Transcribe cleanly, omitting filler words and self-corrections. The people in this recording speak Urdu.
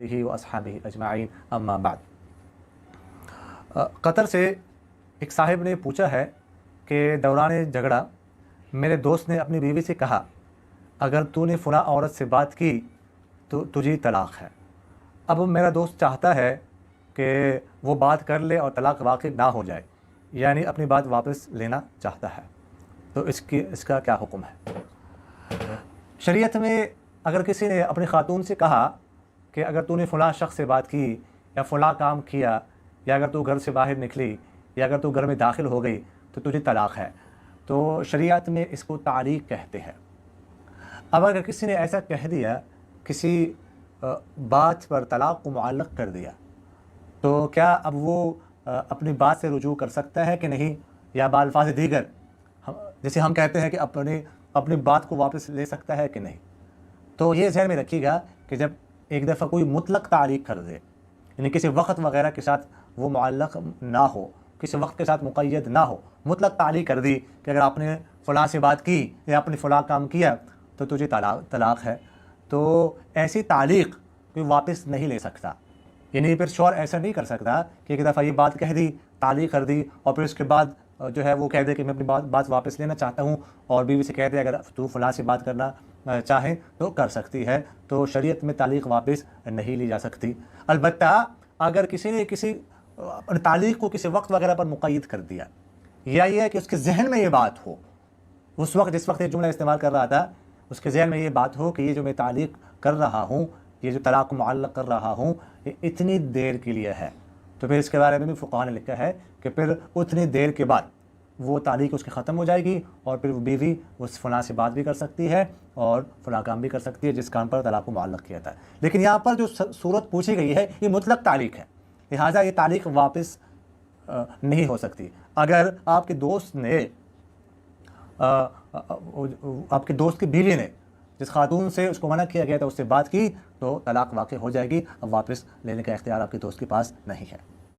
ہی و اصحابہ اجمعین اما بعد۔ قطر سے ایک صاحب نے پوچھا ہے کہ دوران جھگڑا میرے دوست نے اپنی بیوی سے کہا اگر تو نے فلاں عورت سے بات کی تو تجھے طلاق ہے۔ اب میرا دوست چاہتا ہے کہ وہ بات کر لے اور طلاق واقع نہ ہو جائے، یعنی اپنی بات واپس لینا چاہتا ہے، تو اس کا کیا حکم ہے؟ شریعت میں اگر کسی نے اپنی خاتون سے کہا کہ اگر تو نے فلاں شخص سے بات کی یا فلاں کام کیا، یا اگر تو گھر سے باہر نکلی، یا اگر تو گھر میں داخل ہو گئی تو تجھے طلاق ہے، تو شریعت میں اس کو تعلیق کہتے ہیں۔ اب اگر کسی نے ایسا کہہ دیا، کسی بات پر طلاق کو معلق کر دیا، تو کیا اب وہ اپنی بات سے رجوع کر سکتا ہے کہ نہیں، یا بالفاظ دیگر جیسے ہم کہتے ہیں کہ اپنی بات کو واپس لے سکتا ہے کہ نہیں؟ تو یہ ذہن میں رکھیے گا کہ جب ایک دفعہ کوئی مطلق تعلیق کر دے، یعنی کسی وقت وغیرہ کے ساتھ وہ معلق نہ ہو، کسی وقت کے ساتھ مقید نہ ہو، مطلق تعلیق کر دی کہ اگر آپ نے فلاں سے بات کی یا اپنے فلاں کام کیا تو تجھے طلاق ہے، تو ایسی تعلیق کوئی واپس نہیں لے سکتا۔ یعنی پھر شوہر ایسا نہیں کر سکتا کہ ایک دفعہ یہ بات کہہ دی، تعلیق کر دی، اور پھر اس کے بعد جو ہے وہ کہہ دے کہ میں اپنی بات واپس لینا چاہتا ہوں، اور بیوی سے کہہ دے اگر تو فلاں سے بات کرنا چاہیں تو کر سکتی ہے۔ تو شریعت میں تعلیق واپس نہیں لی جا سکتی۔ البتہ اگر کسی نے تعلیق کو کسی وقت وغیرہ پر مقید کر دیا، یا یہ ہے کہ اس کے ذہن میں یہ بات ہو، اس وقت جس وقت یہ جملہ استعمال کر رہا تھا اس کے ذہن میں یہ بات ہو کہ یہ جو میں تعلیق کر رہا ہوں، یہ جو طلاق کو معلق کر رہا ہوں، یہ اتنی دیر کے لیے ہے، تو پھر اس کے بارے میں بھی فقہاء نے لکھا ہے کہ پھر اتنی دیر کے بعد وہ تعلیق اس کی ختم ہو جائے گی، اور پھر وہ بیوی اس فلاں سے بات بھی کر سکتی ہے اور فلاں کام بھی کر سکتی ہے جس کام پر طلاق کو معلق کیا تھا۔ لیکن یہاں پر جو صورت پوچھی گئی ہے یہ مطلق تعلیق ہے، لہٰذا یہ تعلیق واپس نہیں ہو سکتی۔ اگر آپ کے دوست نے آپ کے دوست کی بیوی نے جس خاتون سے اس کو منع کیا گیا تھا اس سے بات کی تو طلاق واقع ہو جائے گی، اب واپس لینے کا اختیار آپ کے دوست کے پاس نہیں ہے۔